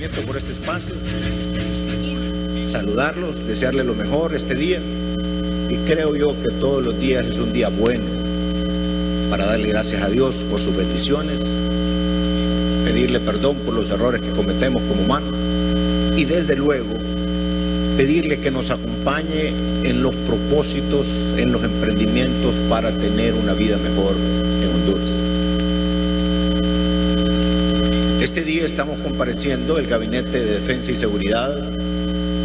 agradecimiento por este espacio, saludarlos, desearles lo mejor este día, y creo yo que todos los días es un día bueno para darle gracias a Dios por sus bendiciones, pedirle perdón por los errores que cometemos como humanos y desde luego pedirle que nos acompañe en los propósitos, en los emprendimientos para tener una vida mejor en Honduras. Este día estamos compareciendo el Gabinete de Defensa y Seguridad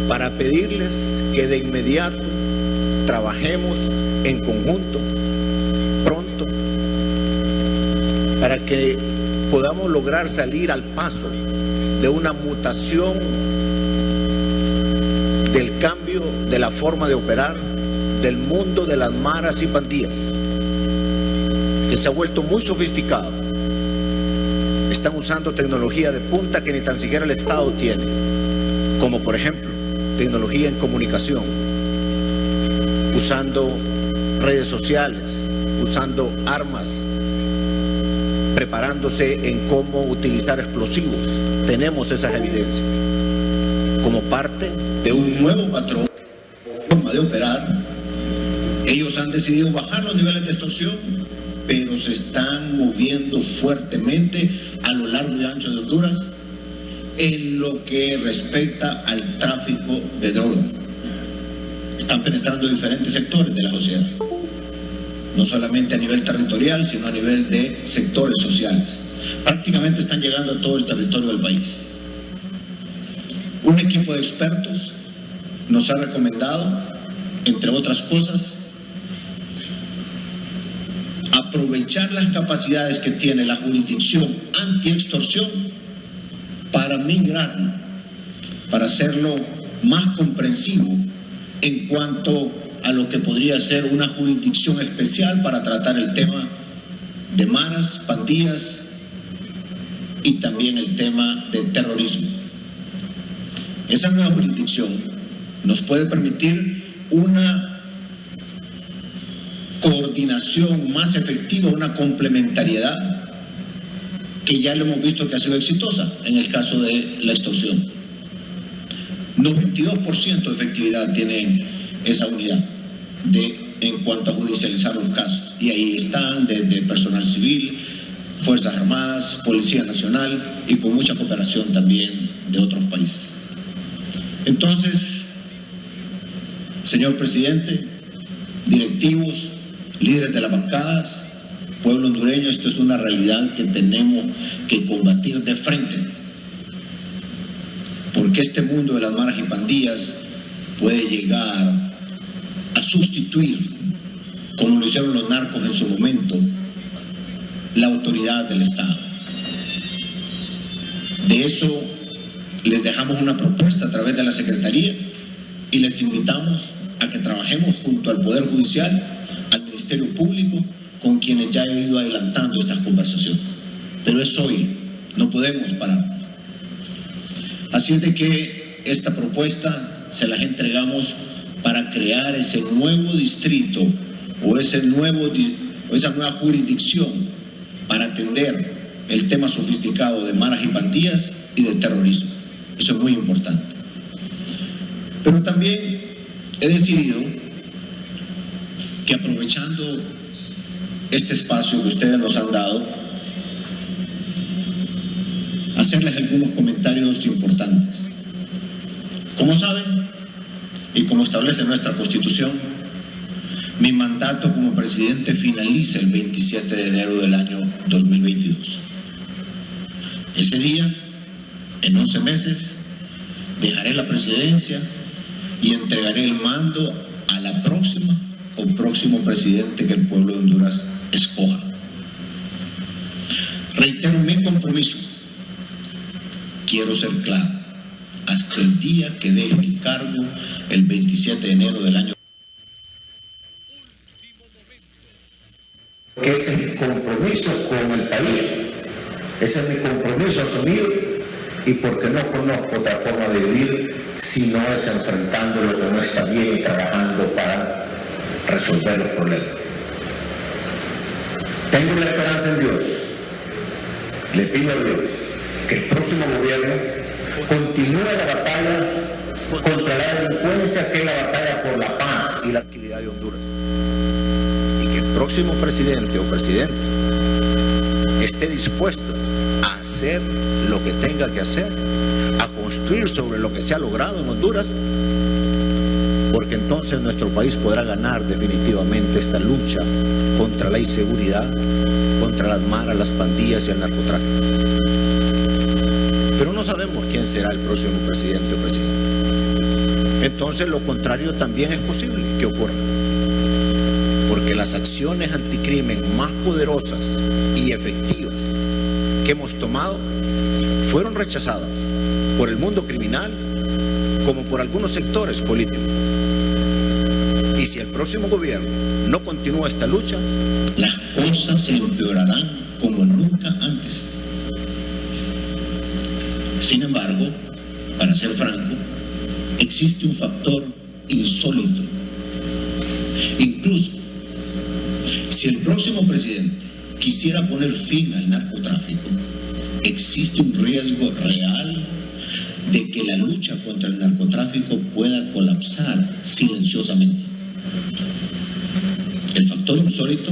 para pedirles que de inmediato trabajemos en conjunto, pronto, para que podamos lograr salir al paso de una mutación del cambio de la forma de operar del mundo de las maras y pandillas, que se ha vuelto muy sofisticado. Están usando tecnología de punta que ni tan siquiera el Estado tiene, como por ejemplo tecnología en comunicación, usando redes sociales, usando armas, preparándose en cómo utilizar explosivos. Tenemos esas evidencias. Como parte de un nuevo patrón o forma de operar, ellos han decidido bajar los niveles de extorsión, pero se están moviendo fuertemente a lo largo y ancho de Honduras en lo que respecta al tráfico de droga. Están penetrando diferentes sectores de la sociedad, no solamente a nivel territorial, sino a nivel de sectores sociales. Prácticamente están llegando a todo el territorio del país. Un equipo de expertos nos ha recomendado, entre otras cosas, aprovechar las capacidades que tiene la jurisdicción anti-extorsión para migrarlo, para hacerlo más comprensivo en cuanto a lo que podría ser una jurisdicción especial para tratar el tema de maras, pandillas y también el tema de terrorismo. Esa nueva jurisdicción nos puede permitir una coordinación más efectiva, una complementariedad que ya lo hemos visto que ha sido exitosa en el caso de la extorsión. 92% de efectividad tiene esa unidad en cuanto a judicializar los casos, y ahí están desde personal civil, Fuerzas Armadas, Policía Nacional y con mucha cooperación también de otros países. Entonces, señor presidente, directivos, líderes de las bancadas, pueblo hondureño, esto es una realidad que tenemos que combatir de frente, porque este mundo de las maras y pandillas puede llegar a sustituir, como lo hicieron los narcos en su momento, la autoridad del Estado. De eso les dejamos una propuesta a través de la Secretaría y les invitamos a que trabajemos junto al Poder Judicial, al Ministerio Público, con quienes ya he ido adelantando estas conversaciones. Pero es hoy, no podemos parar. Así es de que esta propuesta se las entregamos para crear ese nuevo distrito o esa nueva jurisdicción para atender el tema sofisticado de maras y pandillas y de terrorismo. Eso es muy importante. Pero también he decidido que, aprovechando este espacio que ustedes nos han dado, hacerles algunos comentarios importantes. Como saben, y como establece nuestra Constitución, mi mandato como presidente finaliza el 27 de enero del año 2022. Ese día, en 11 meses, dejaré la presidencia y entregaré el mando a la próxima o próximo presidente que el pueblo de Honduras escoja. Reitero mi compromiso. Quiero ser claro, hasta el día que deje mi cargo, el 27 de enero del año. Que ese es mi compromiso con el país, ese es mi compromiso asumido, y porque no conozco otra forma de vivir si no es enfrentando lo que no está bien y trabajando para resolver los problemas. Tengo la esperanza en Dios, le pido a Dios que el próximo gobierno continúa la batalla contra la delincuencia, que es la batalla por la paz y la tranquilidad de Honduras. Y que el próximo presidente o presidenta esté dispuesto a hacer lo que tenga que hacer, a construir sobre lo que se ha logrado en Honduras, porque entonces nuestro país podrá ganar definitivamente esta lucha contra la inseguridad, contra las maras, las pandillas y el narcotráfico. Pero no sabemos quién será el próximo presidente o presidenta. Entonces lo contrario también es posible que ocurra, porque las acciones anticrimen más poderosas y efectivas que hemos tomado fueron rechazadas por el mundo criminal como por algunos sectores políticos. Y si el próximo gobierno no continúa esta lucha, las cosas se empeorarán como nunca antes. Sin embargo, para ser franco, existe un factor insólito. Incluso, si el próximo presidente quisiera poner fin al narcotráfico, existe un riesgo real de que la lucha contra el narcotráfico pueda colapsar silenciosamente. El factor insólito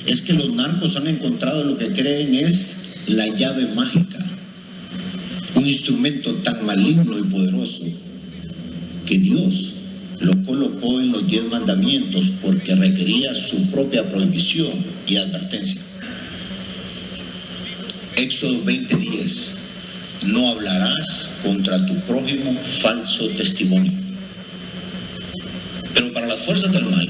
es que los narcos han encontrado lo que creen es la llave mágica, un instrumento tan maligno y poderoso que Dios lo colocó en los 10 mandamientos porque requería su propia prohibición y advertencia. Éxodo 20:10: no hablarás contra tu prójimo falso testimonio. Pero para las fuerzas del mal,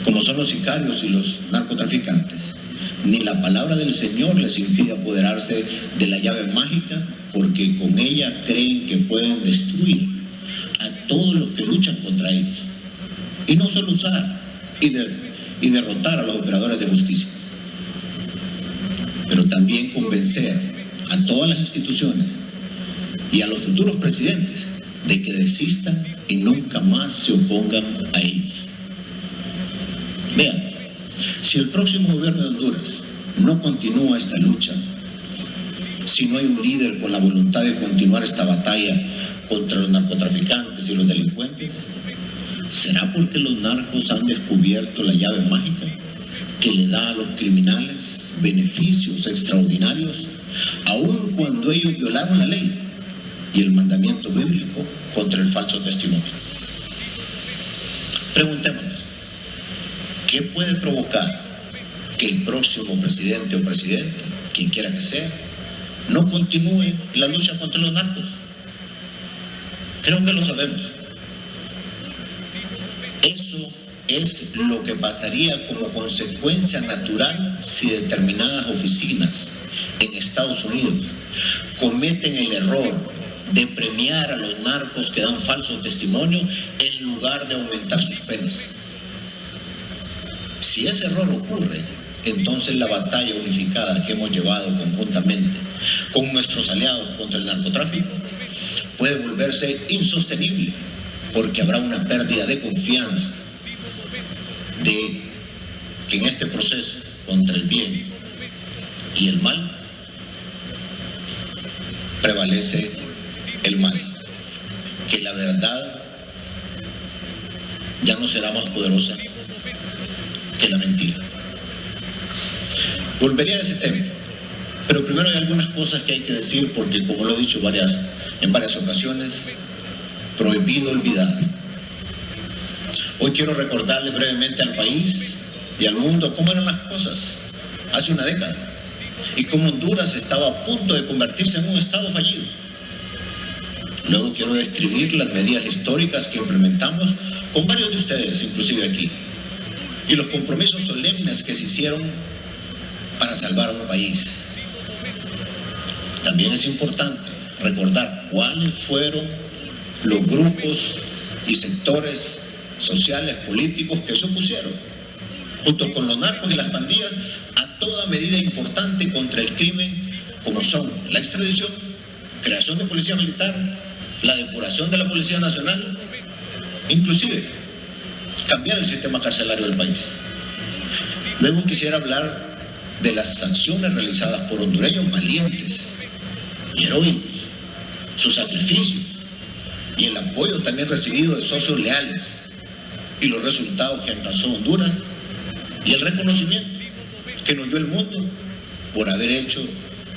como son los sicarios y los narcotraficantes, ni la palabra del Señor les impide apoderarse de la llave mágica, porque con ella creen que pueden destruir a todos los que luchan contra ellos, y no solo usar y derrotar a los operadores de justicia, pero también convencer a todas las instituciones y a los futuros presidentes de que desistan y nunca más se opongan a ellos. Vean, si el próximo gobierno de Honduras no continúa esta lucha, si no hay un líder con la voluntad de continuar esta batalla contra los narcotraficantes y los delincuentes, ¿será porque los narcos han descubierto la llave mágica que le da a los criminales beneficios extraordinarios, aun cuando ellos violaron la ley y el mandamiento bíblico contra el falso testimonio? Preguntémonos, ¿qué puede provocar que el próximo presidente o presidenta, quien quiera que sea, no continúe la lucha contra los narcos? Creo que lo sabemos. Eso es lo que pasaría como consecuencia natural si determinadas oficinas en Estados Unidos cometen el error de premiar a los narcos que dan falso testimonio en lugar de aumentar sus penas. Si ese error ocurre, entonces la batalla unificada que hemos llevado conjuntamente con nuestros aliados contra el narcotráfico puede volverse insostenible, porque habrá una pérdida de confianza de que en este proceso contra el bien y el mal prevalece el mal, que la verdad ya no será más poderosa que la mentira. Volvería a ese tema, pero primero hay algunas cosas que hay que decir, porque como lo he dicho en varias ocasiones, prohibido olvidar. Hoy quiero recordarle brevemente al país y al mundo cómo eran las cosas hace una década y cómo Honduras estaba a punto de convertirse en un estado fallido. Luego quiero describir las medidas históricas que implementamos con varios de ustedes, inclusive aquí, y los compromisos solemnes que se hicieron para salvar a un país. También es importante recordar cuáles fueron los grupos y sectores sociales, políticos que se opusieron, junto con los narcos y las pandillas, a toda medida importante contra el crimen, como son la extradición, creación de policía militar, la depuración de la Policía Nacional, inclusive cambiar el sistema carcelario del país. Luego quisiera hablar de las acciones realizadas por hondureños valientes y heroicos sus sacrificios y el apoyo también recibido de socios leales y los resultados que alcanzó Honduras y el reconocimiento que nos dio el mundo por haber hecho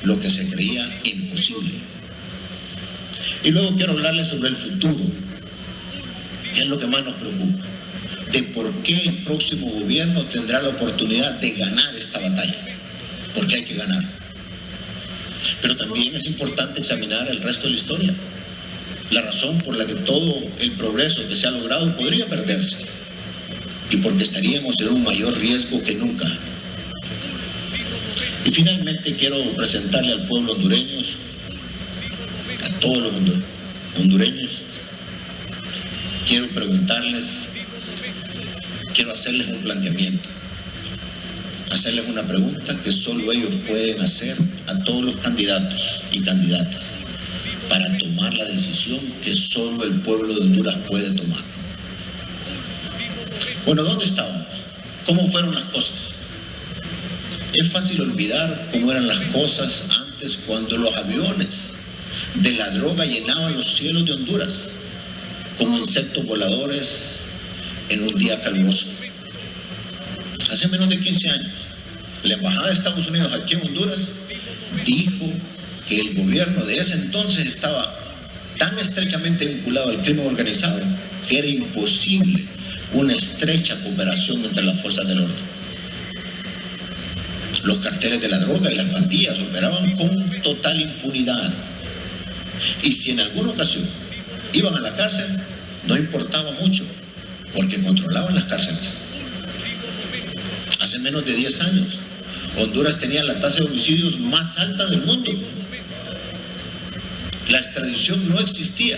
lo que se creía imposible. Y luego quiero hablarles sobre el futuro, que es lo que más nos preocupa, de por qué el próximo gobierno tendrá la oportunidad de ganar esta batalla, porque hay que ganar. Pero también es importante examinar el resto de la historia, la razón por la que todo el progreso que se ha logrado podría perderse y porque estaríamos en un mayor riesgo que nunca. Y finalmente quiero presentarle al pueblo hondureño, a todos los hondureños, quiero preguntarles, quiero hacerles un planteamiento, hacerles una pregunta que solo ellos pueden hacer a todos los candidatos y candidatas para tomar la decisión que solo el pueblo de Honduras puede tomar. Bueno, ¿dónde estábamos? ¿Cómo fueron las cosas? Es fácil olvidar cómo eran las cosas antes, cuando los aviones de la droga llenaban los cielos de Honduras como insectos voladores en un día caluroso. Hace menos de 15 años, la Embajada de Estados Unidos aquí en Honduras dijo que el gobierno de ese entonces estaba tan estrechamente vinculado al crimen organizado que era imposible una estrecha cooperación entre las fuerzas del orden. Los carteles de la droga y las pandillas operaban con total impunidad. Y si en alguna ocasión iban a la cárcel, no importaba mucho, porque controlaban las cárceles. Hace menos de 10 años, Honduras tenía la tasa de homicidios más alta del mundo. La extradición no existía,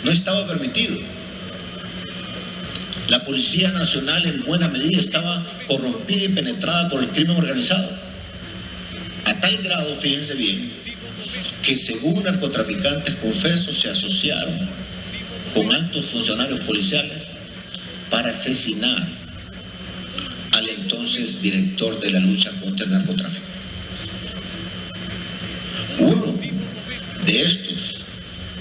no estaba permitido. La Policía Nacional en buena medida estaba corrompida y penetrada por el crimen organizado. A tal grado, fíjense bien, que según narcotraficantes confesos se asociaron con altos funcionarios policiales para asesinar al entonces director de la lucha contra el narcotráfico. Uno de estos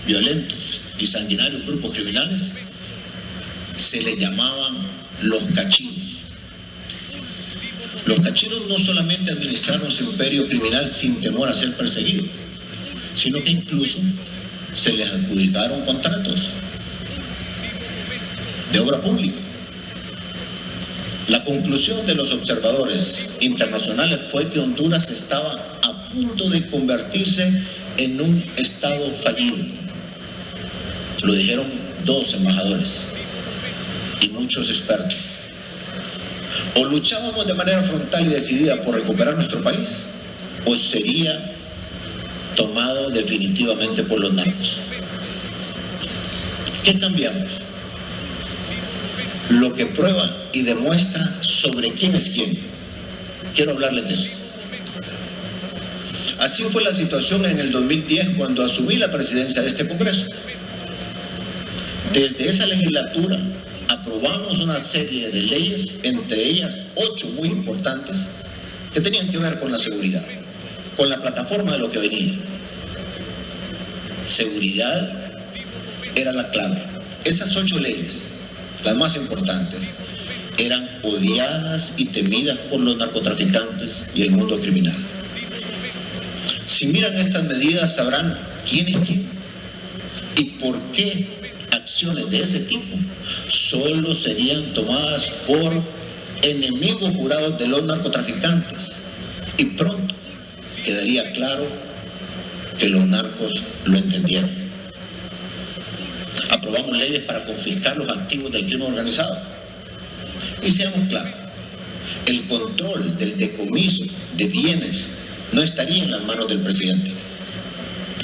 violentos y sanguinarios grupos criminales se le llamaban los cachinos. Los cachinos no solamente administraron su imperio criminal sin temor a ser perseguidos, sino que incluso se les adjudicaron contratos de obra pública. La conclusión de los observadores internacionales fue que Honduras estaba a punto de convertirse en un estado fallido. Lo dijeron 2 embajadores y muchos expertos. O luchábamos de manera frontal y decidida por recuperar nuestro país, o sería tomado definitivamente por los narcos. ¿Qué cambiamos? Lo que prueba y demuestra sobre quién es quién. Quiero hablarles de eso. Así fue la situación en el 2010 cuando asumí la presidencia de este Congreso. Desde esa legislatura aprobamos una serie de leyes, entre ellas 8 muy importantes, que tenían que ver con la seguridad, con la plataforma de lo que venía. Seguridad era la clave. Esas 8 leyes, las más importantes, eran odiadas y temidas por los narcotraficantes y el mundo criminal. Si miran estas medidas sabrán quién es quién y por qué acciones de ese tipo solo serían tomadas por enemigos jurados de los narcotraficantes, y pronto quedaría claro que los narcos lo entendieron. Aprobamos leyes para confiscar los activos del crimen organizado. Y seamos claros, el control del decomiso de bienes no estaría en las manos del presidente,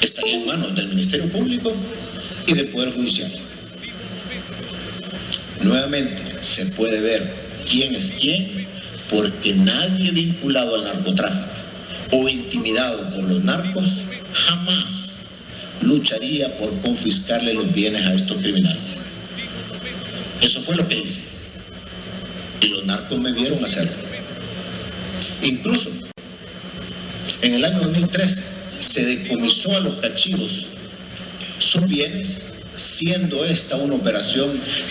estaría en manos del Ministerio Público y del Poder Judicial. Nuevamente se puede ver quién es quién, porque nadie vinculado al narcotráfico o intimidado por los narcos jamás lucharía por confiscarle los bienes a estos criminales. Eso fue lo que hice. Y los narcos me vieron hacerlo. Incluso en el año 2013 se decomisó a los cachinos sus bienes, siendo esta una operación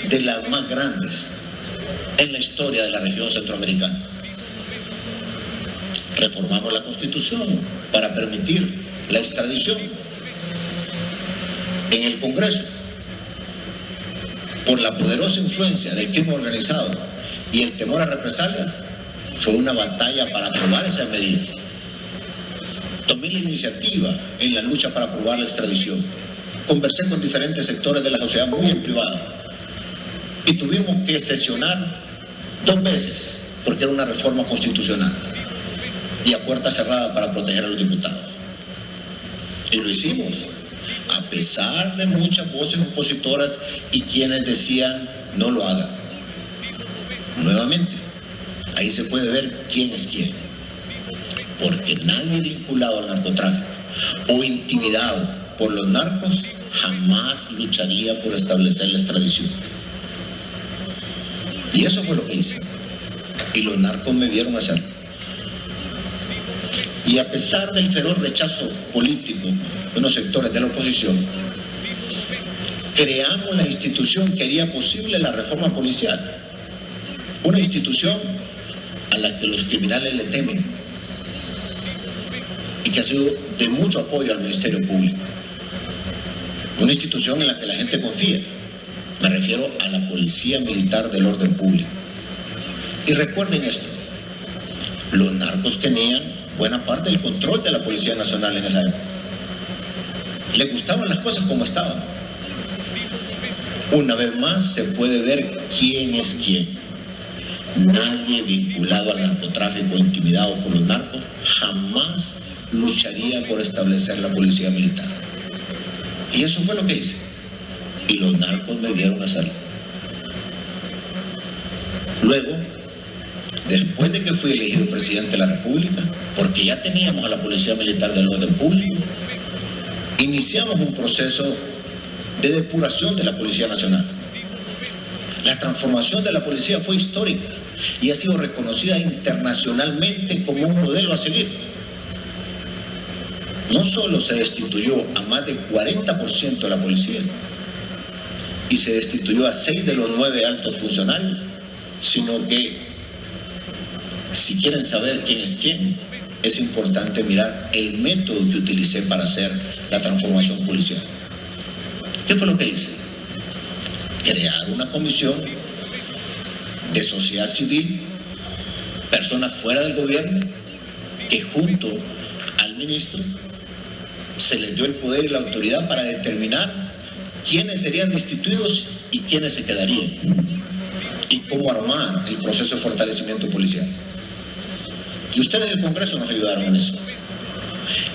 de las más grandes en la historia de la región centroamericana. Reformamos la Constitución para permitir la extradición. En el Congreso, por la poderosa influencia del crimen organizado y el temor a represalias, fue una batalla para aprobar esas medidas. Tomé la iniciativa en la lucha para aprobar la extradición. Conversé con diferentes sectores de la sociedad, muy en privado, y tuvimos que sesionar 2 veces porque era una reforma constitucional y a puerta cerrada para proteger a los diputados. Y lo hicimos, a pesar de muchas voces opositoras y quienes decían no lo hagan. Nuevamente, ahí se puede ver quién es quién, porque nadie vinculado al narcotráfico o intimidado por los narcos jamás lucharía por establecer la extradición. Y eso fue lo que hice, y los narcos me vieron hacerlo. Y a pesar del feroz rechazo político de unos sectores de la oposición, creamos la institución que haría posible la reforma policial. Una institución a la que los criminales le temen y que ha sido de mucho apoyo al Ministerio Público. Una institución en la que la gente confía. Me refiero a la Policía Militar del Orden Público. Y recuerden esto, los narcos tenían buena parte del control de la Policía Nacional en esa época. Les gustaban las cosas como estaban. Una vez más se puede ver quién es quién. Nadie vinculado al narcotráfico, intimidado por los narcos, jamás lucharía por establecer la policía militar. Y eso fue lo que hice. Y los narcos me vieron hacerlo. Luego, después de que fui elegido presidente de la República, porque ya teníamos a la Policía Militar del Orden Público, iniciamos un proceso de depuración de la Policía Nacional. La transformación de la policía fue histórica y ha sido reconocida internacionalmente como un modelo a seguir. No solo se destituyó a más del 40% de la policía y se destituyó a 6 de los 9 altos funcionarios, sino que, si quieren saber quién es quién, es importante mirar el método que utilicé para hacer la transformación policial. ¿Qué fue lo que hice? Crear una comisión de sociedad civil, personas fuera del gobierno, que junto al ministro se les dio el poder y la autoridad para determinar quiénes serían destituidos y quiénes se quedarían, y cómo armar el proceso de fortalecimiento policial. Y ustedes del Congreso nos ayudaron en eso.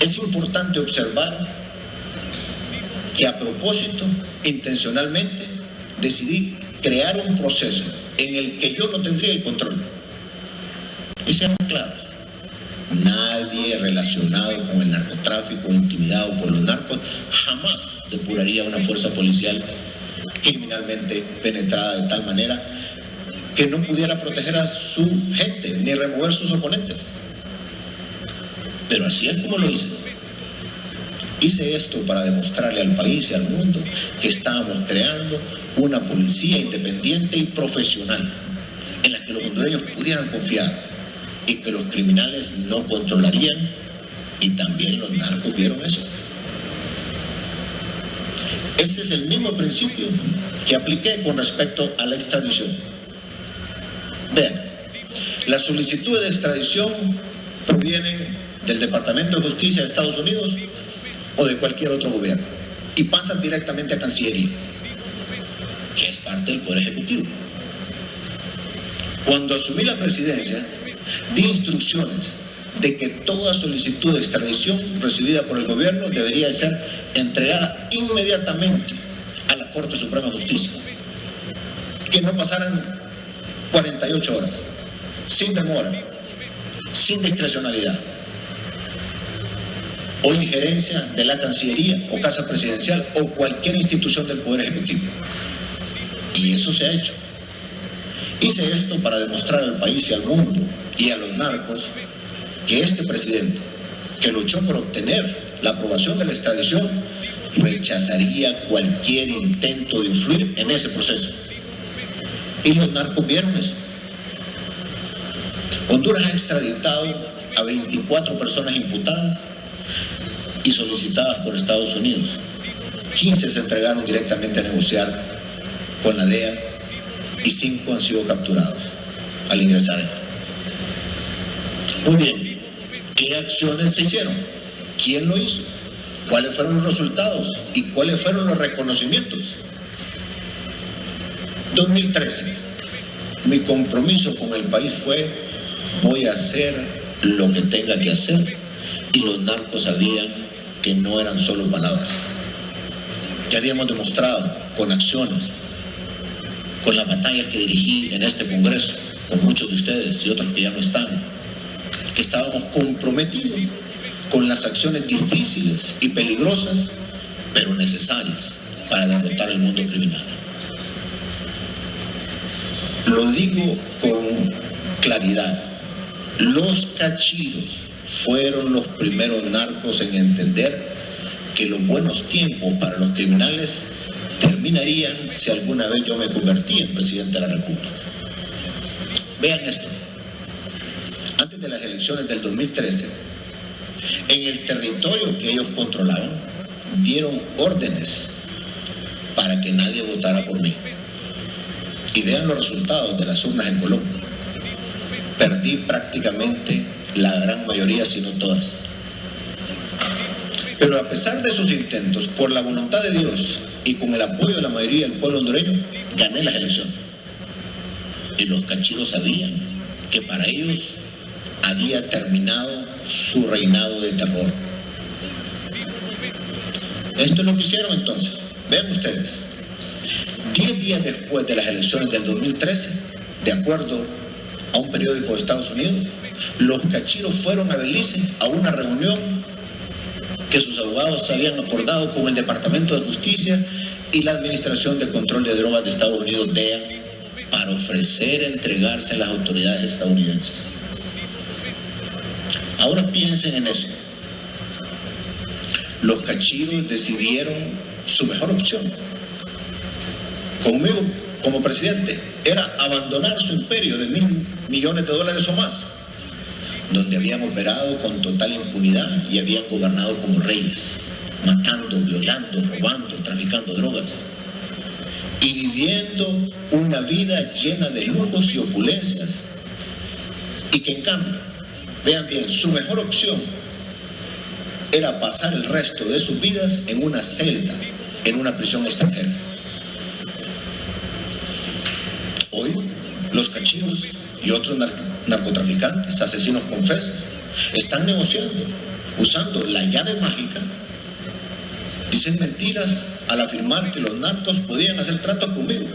Es importante observar que a propósito, intencionalmente, decidí crear un proceso en el que yo no tendría el control. Y seamos claros, nadie relacionado con el narcotráfico, intimidado por los narcos, jamás depuraría una fuerza policial criminalmente penetrada de tal manera que no pudiera proteger a su gente ni remover sus oponentes. Pero así es como lo hice. Hice esto para demostrarle al país y al mundo que estábamos creando una policía independiente y profesional en la que los hondureños pudieran confiar y que los criminales no controlarían, y también los narcos vieron eso. Ese es el mismo principio que apliqué con respecto a la extradición. Vean, las solicitudes de extradición provienen del Departamento de Justicia de Estados Unidos o de cualquier otro gobierno y pasan directamente a Cancillería, que es parte del Poder Ejecutivo. Cuando asumí la presidencia, di instrucciones de que toda solicitud de extradición recibida por el gobierno debería ser entregada inmediatamente a la Corte Suprema de Justicia, que no pasaran 48 horas, sin demora, sin discrecionalidad o injerencia de la Cancillería o Casa Presidencial o cualquier institución del Poder Ejecutivo. Y eso se ha hecho. Hice esto para demostrar al país y al mundo y a los narcos que este presidente, que luchó por obtener la aprobación de la extradición, rechazaría cualquier intento de influir en ese proceso. Y los narcos vieron eso. Honduras ha extraditado a 24 personas imputadas y solicitadas por Estados Unidos. 15 se entregaron directamente a negociar con la DEA y 5 han sido capturados al ingresar. Muy bien, ¿qué acciones se hicieron? ¿Quién lo hizo? ¿Cuáles fueron los resultados? ¿Y cuáles fueron los reconocimientos? 2013, mi compromiso con el país fue: voy a hacer lo que tenga que hacer, y los narcos sabían que no eran solo palabras. Ya habíamos demostrado con acciones, con las batallas que dirigí en este Congreso, con muchos de ustedes y otros que ya no están, que estábamos comprometidos con las acciones difíciles y peligrosas, pero necesarias para derrotar el mundo criminal. Lo digo con claridad: los cachiros fueron los primeros narcos en entender que los buenos tiempos para los criminales terminarían si alguna vez yo me convertí en presidente de la República. Vean esto: antes de las elecciones del 2013, en el territorio que ellos controlaban, dieron órdenes para que nadie votara por mí. Y vean los resultados de las urnas en Colombia. Perdí prácticamente la gran mayoría, si no todas. Pero a pesar de sus intentos, por la voluntad de Dios y con el apoyo de la mayoría del pueblo hondureño, gané las elecciones. Y los cachiros sabían que para ellos había terminado su reinado de terror. Esto es lo que hicieron entonces. Vean ustedes: 10 días después de las elecciones del 2013, de acuerdo a un periódico de Estados Unidos, los cachiros fueron a Belice a una reunión que sus abogados habían acordado con el Departamento de Justicia y la Administración de Control de Drogas de Estados Unidos, DEA, para ofrecer entregarse a las autoridades estadounidenses. Ahora piensen en eso. Los cachiros decidieron su mejor opción. Conmigo, como presidente, era abandonar su imperio de $1.000 millones o más, donde habían operado con total impunidad y habían gobernado como reyes, matando, violando, robando, traficando drogas y viviendo una vida llena de lujos y opulencias, y que en cambio, vean bien, su mejor opción era pasar el resto de sus vidas en una celda, en una prisión extranjera. Hoy, los cachiros y otros narcotraficantes, asesinos confesos, están negociando, usando la llave mágica. Dicen mentiras al afirmar que los narcos podían hacer tratos conmigo.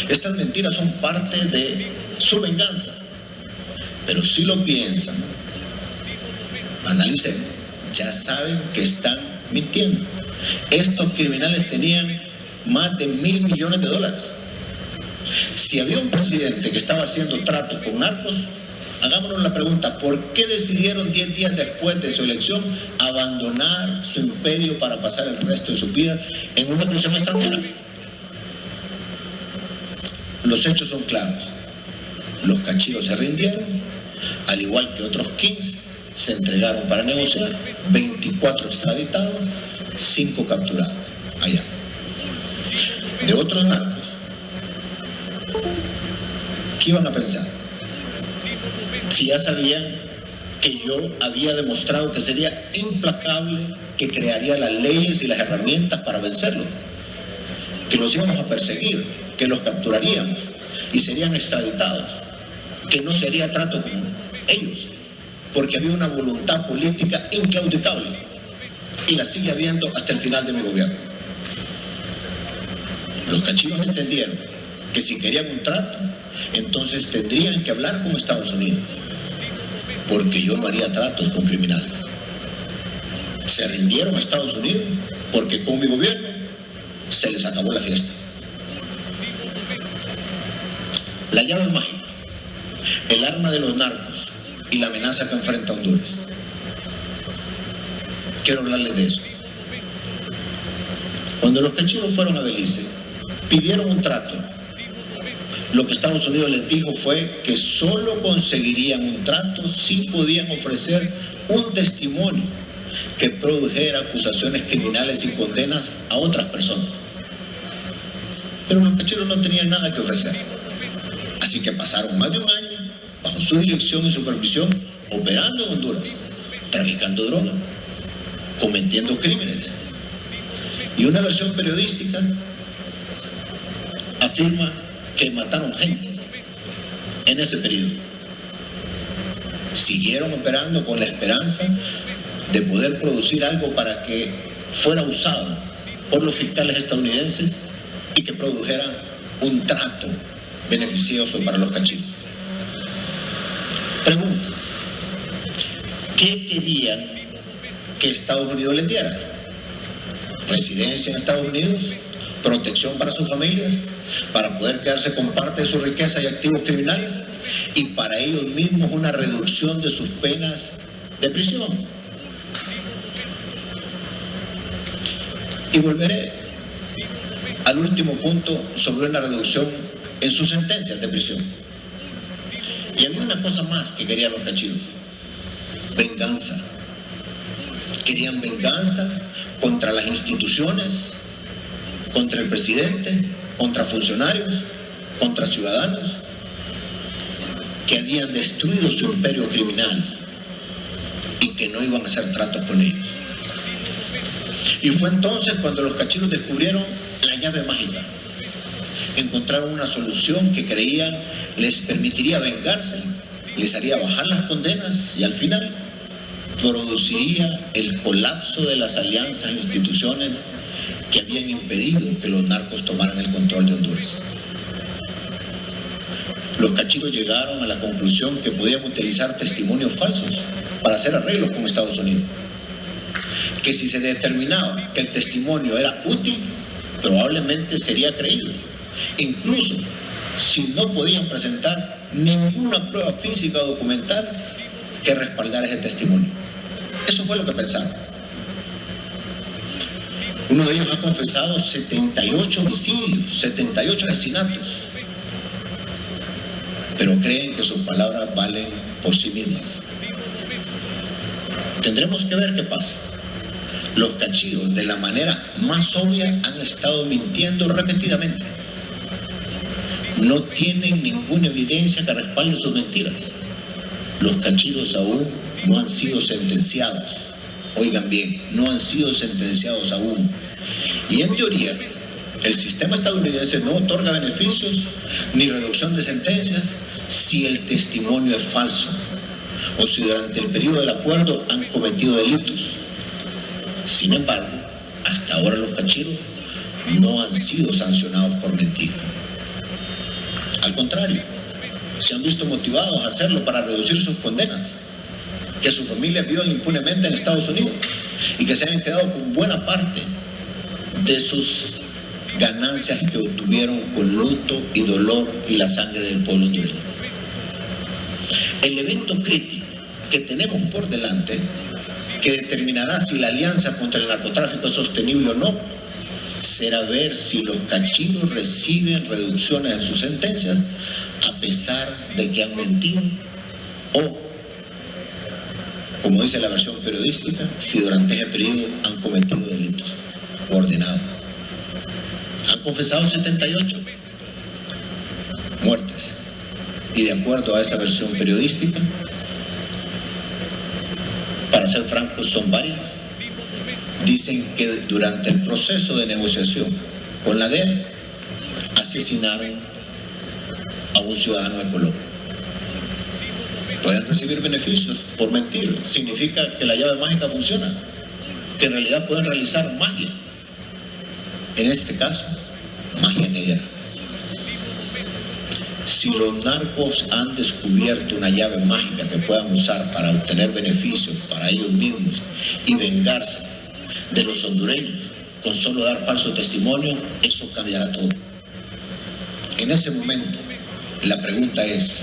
Estas mentiras son parte de su venganza. Pero si lo piensan, analicen, ya saben que están mintiendo. Estos criminales tenían más de $1.000 millones. Si había un presidente que estaba haciendo tratos con narcos, hagámonos la pregunta: ¿por qué decidieron 10 días después de su elección abandonar su imperio para pasar el resto de sus vidas en una prisión extranjera? Los hechos son claros. Los cachiros se rindieron, al igual que otros 15 se entregaron para negociar, 24 extraditados, 5 capturados allá. De otros narcos, ¿qué iban a pensar? Si ya sabían que yo había demostrado que sería implacable, que crearía las leyes y las herramientas para vencerlos, que los íbamos a perseguir, que los capturaríamos y serían extraditados, que no sería trato con ellos, porque había una voluntad política inclaudicable y la sigue habiendo hasta el final de mi gobierno. Los cachinos entendieron que si querían un trato, entonces tendrían que hablar con Estados Unidos, porque yo no haría tratos con criminales. Se rindieron a Estados Unidos porque con mi gobierno se les acabó la fiesta. La llave mágica, el arma de los narcos y la amenaza que enfrenta Honduras. Quiero hablarles de eso. Cuando los cachiros fueron a Belice, pidieron un trato. Lo que Estados Unidos les dijo fue que solo conseguirían un trato si podían ofrecer un testimonio que produjera acusaciones criminales y condenas a otras personas. Pero los cachiros no tenían nada que ofrecer. Así que pasaron más de un año bajo su dirección y supervisión, operando en Honduras, traficando droga, cometiendo crímenes. Y una versión periodística afirma que mataron gente en ese periodo. Siguieron operando con la esperanza de poder producir algo para que fuera usado por los fiscales estadounidenses y que produjera un trato beneficioso para los cachiros. Pregunta: ¿qué querían que Estados Unidos les diera? ¿Residencia en Estados Unidos? ¿Protección para sus familias? ¿Para poder quedarse con parte de su riqueza y activos criminales? Y para ellos mismos una reducción de sus penas de prisión. Y volveré al último punto sobre una reducción en sus sentencias de prisión. Y había una cosa más que querían los cachiros: venganza. Querían venganza contra las instituciones, contra el presidente, contra funcionarios, contra ciudadanos que habían destruido su imperio criminal y que no iban a hacer tratos con ellos. Y fue entonces cuando los cachiros descubrieron la llave mágica. Encontraron una solución que creían les permitiría vengarse, les haría bajar las condenas y al final produciría el colapso de las alianzas e instituciones que habían impedido que los narcos tomaran el control de Honduras. Los cachiros llegaron a la conclusión que podían utilizar testimonios falsos para hacer arreglos con Estados Unidos. Que si se determinaba que el testimonio era útil, probablemente sería creíble, incluso si no podían presentar ninguna prueba física o documental que respaldara ese testimonio. Eso fue lo que pensaron. Uno de ellos ha confesado 78 homicidios, 78 asesinatos, pero creen que sus palabras valen por sí mismas. Tendremos que ver qué pasa. Los cachiros, de la manera más obvia, han estado mintiendo repetidamente. No tienen ninguna evidencia que respalde sus mentiras. Los cachiros aún no han sido sentenciados. Oigan bien, no han sido sentenciados aún. Y en teoría, el sistema estadounidense no otorga beneficios ni reducción de sentencias si el testimonio es falso o si durante el periodo del acuerdo han cometido delitos. Sin embargo, hasta ahora los cachiros no han sido sancionados por mentir. Al contrario, se han visto motivados a hacerlo para reducir sus condenas, que sus familias vivan impunemente en Estados Unidos y que se hayan quedado con buena parte de sus ganancias que obtuvieron con luto y dolor y la sangre del pueblo hondureño. El evento crítico que tenemos por delante, que determinará si la alianza contra el narcotráfico es sostenible o no, será ver si los cachiros reciben reducciones en sus sentencias a pesar de que han mentido o, como dice la versión periodística, si durante ese periodo han cometido delitos coordinados. Han confesado 78 muertes y, de acuerdo a esa versión periodística, para ser francos, son varias. Dicen que durante el proceso de negociación con la DEA asesinaron a un ciudadano de Colombia. Pueden recibir beneficios por mentir. Significa que la llave mágica funciona, que en realidad pueden realizar magia. En este caso, magia negra. Si los narcos han descubierto una llave mágica que puedan usar para obtener beneficios para ellos mismos y vengarse de los hondureños con solo dar falso testimonio, eso cambiará todo. En ese momento, la pregunta es: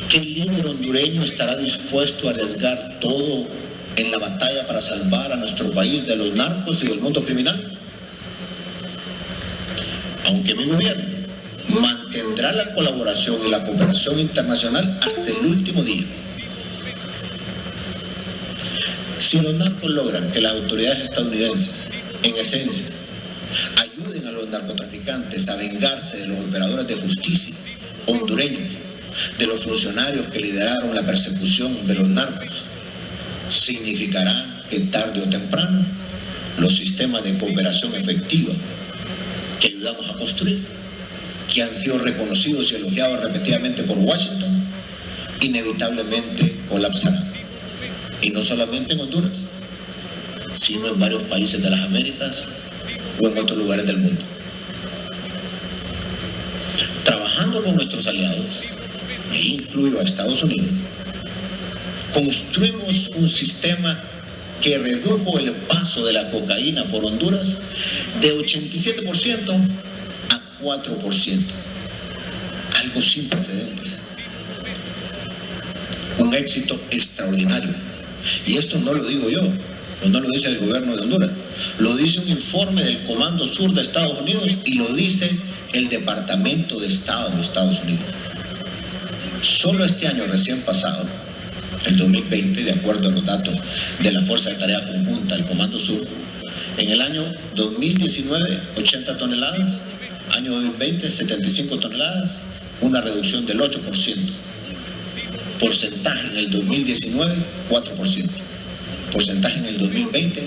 ¿qué líder hondureño estará dispuesto a arriesgar todo en la batalla para salvar a nuestro país de los narcos y del mundo criminal? aunque mi gobierno mantendrá la colaboración y la cooperación internacional hasta el último día. Si los narcos logran que las autoridades estadounidenses, en esencia, ayuden a los narcotraficantes a vengarse de los operadores de justicia hondureños, de los funcionarios que lideraron la persecución de los narcos, significará que tarde o temprano los sistemas de cooperación efectiva que ayudamos a construir, que han sido reconocidos y elogiados repetidamente por Washington, inevitablemente colapsarán. Y no solamente en Honduras, sino en varios países de las Américas o en otros lugares del mundo. Trabajando con nuestros aliados, e incluyo a Estados Unidos, construimos un sistema que redujo el paso de la cocaína por Honduras de 87% a 4%. Algo sin precedentes. Un éxito extraordinario. Y esto no lo digo yo, o no lo dice el gobierno de Honduras, lo dice un informe del Comando Sur de Estados Unidos y lo dice el Departamento de Estado de Estados Unidos. Solo este año recién pasado, el 2020, de acuerdo a los datos de la Fuerza de Tarea Conjunta, el Comando Sur, en el año 2019, 80 toneladas, año 2020, 75 toneladas, una reducción del 8%. Porcentaje en el 2019, 4%. Porcentaje en el 2020,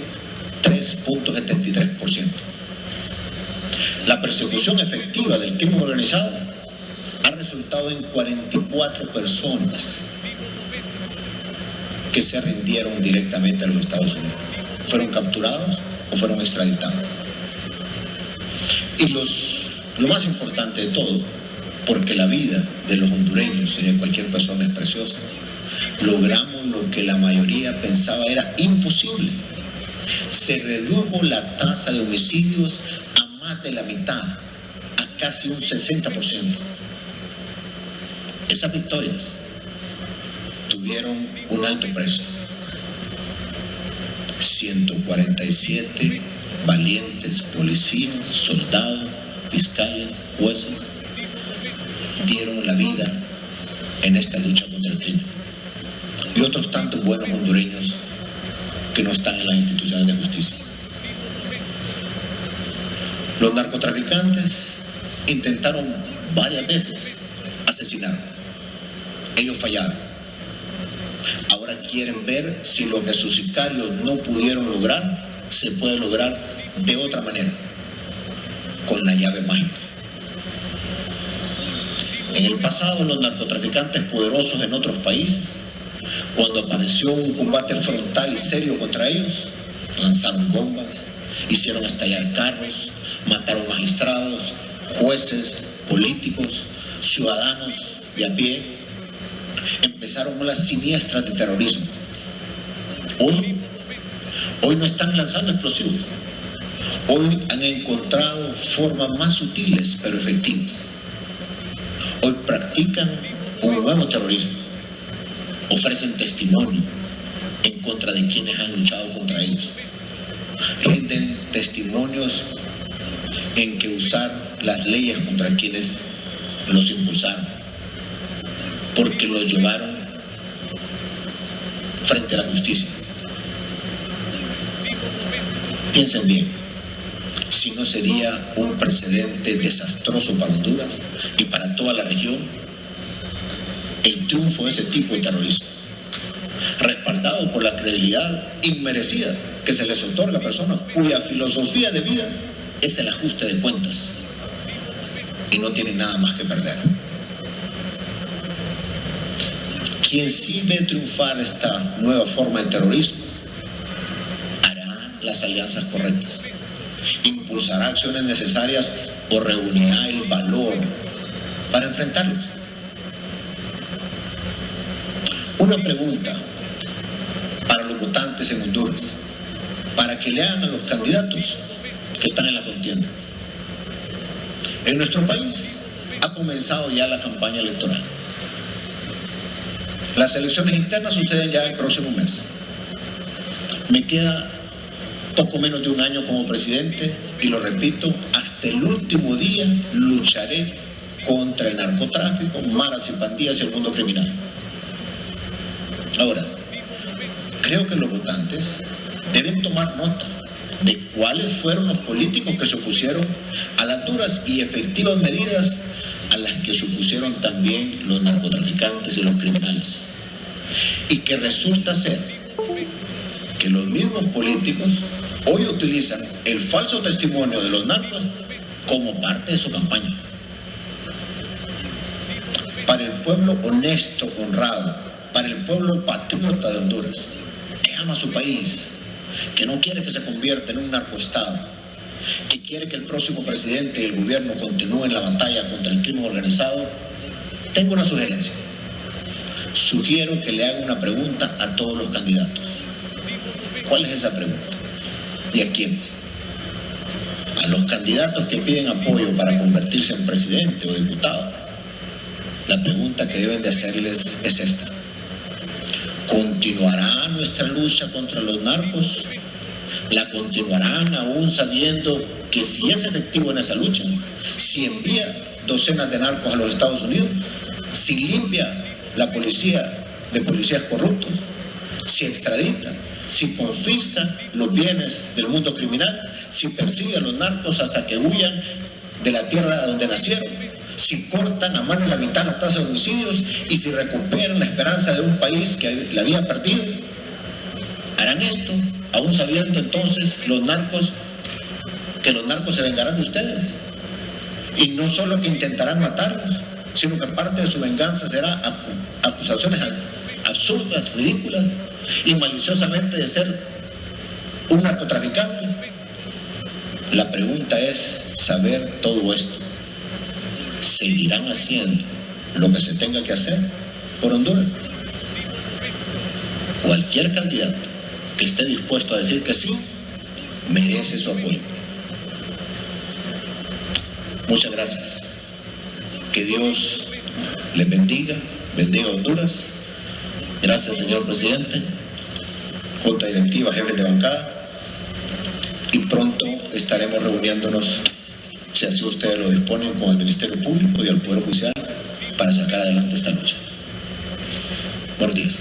3.73%. La persecución efectiva del crimen organizado ha resultado en 44 personas que se rindieron directamente a los Estados Unidos. Fueron capturados o fueron extraditados. Y lo más importante de todo, porque la vida de los hondureños y de cualquier persona es preciosa, logramos lo que la mayoría pensaba era imposible. Se redujo la tasa de homicidios a más de la mitad, a casi un 60%. Esas victorias tuvieron un alto precio. 147 valientes policías, soldados, fiscales, jueces dieron la vida en esta lucha contra el crimen. Y otros tantos buenos hondureños que no están en las instituciones de justicia. Los narcotraficantes intentaron varias veces asesinar. Ellos fallaron. Ahora quieren ver si lo que sus sicarios no pudieron lograr, se puede lograr de otra manera, con la llave mágica. En el pasado, los narcotraficantes poderosos en otros países, cuando apareció un combate frontal y serio contra ellos, lanzaron bombas, hicieron estallar carros, mataron magistrados, jueces, políticos, ciudadanos de a pie. Empezaron olas siniestras de terrorismo. Hoy no están lanzando explosivos. Hoy han encontrado formas más sutiles pero efectivas. Hoy practican un nuevo terrorismo. Ofrecen testimonio en contra de quienes han luchado contra ellos. Rinden testimonios en que usar las leyes contra quienes los impulsaron, porque los llevaron frente a la justicia. Piensen bien, si no sería un precedente desastroso para Honduras y para toda la región el triunfo de ese tipo de terrorismo, respaldado por la credibilidad inmerecida que se les otorga a personas cuya filosofía de vida es el ajuste de cuentas y no tienen nada más que perder. Quien sí ve triunfar esta nueva forma de terrorismo hará las alianzas correctas, impulsará acciones necesarias o reunirá el valor para enfrentarlos. Una pregunta para los votantes en Honduras, para que le hagan a los candidatos que están en la contienda. En nuestro país ha comenzado ya la campaña electoral. Las elecciones internas suceden ya el próximo mes. Me queda poco menos de un año como presidente, y lo repito, hasta el último día lucharé contra el narcotráfico, maras y pandillas y el mundo criminal. Ahora, creo que los votantes deben tomar nota de cuáles fueron los políticos que se opusieron a las duras y efectivas medidas a las que se opusieron también los narcotraficantes y los criminales. Y que resulta ser que los mismos políticos hoy utilizan el falso testimonio de los narcos como parte de su campaña. Para el pueblo honesto, honrado, para el pueblo patriota de Honduras, que ama su país, que no quiere que se convierta en un narcoestado, que quiere que el próximo presidente y el gobierno continúen la batalla contra el crimen organizado, tengo una sugerencia. Sugiero que le haga una pregunta a todos los candidatos. ¿Cuál es esa pregunta? ¿Y a quiénes? A los candidatos que piden apoyo para convertirse en presidente o diputado, la pregunta que deben de hacerles es esta: ¿continuará nuestra lucha contra los narcos? ¿La continuarán aún sabiendo que si es efectivo en esa lucha, si envía docenas de narcos a los Estados Unidos, si limpia la policía de policías corruptos, si extradita, si confisca los bienes del mundo criminal, si persigue a los narcos hasta que huyan de la tierra donde nacieron, si cortan a más de la mitad la tasa de homicidios y si recuperan la esperanza de un país que la había perdido? ¿Harán esto aún sabiendo entonces los narcos que los narcos se vengarán de ustedes? Y no solo que intentarán matarlos, sino que parte de su venganza será acusaciones absurdas, ridículas y maliciosamente de ser un narcotraficante. La pregunta es saber todo esto. ¿Seguirán haciendo lo que se tenga que hacer por Honduras? Cualquier candidato que esté dispuesto a decir que sí, merece su apoyo. Muchas gracias. Que Dios les bendiga, bendiga a Honduras. Gracias, señor presidente, junta directiva, jefes de bancada, y pronto estaremos reuniéndonos, si así ustedes lo disponen, con el Ministerio Público y el Poder Judicial para sacar adelante esta lucha. Buenos días.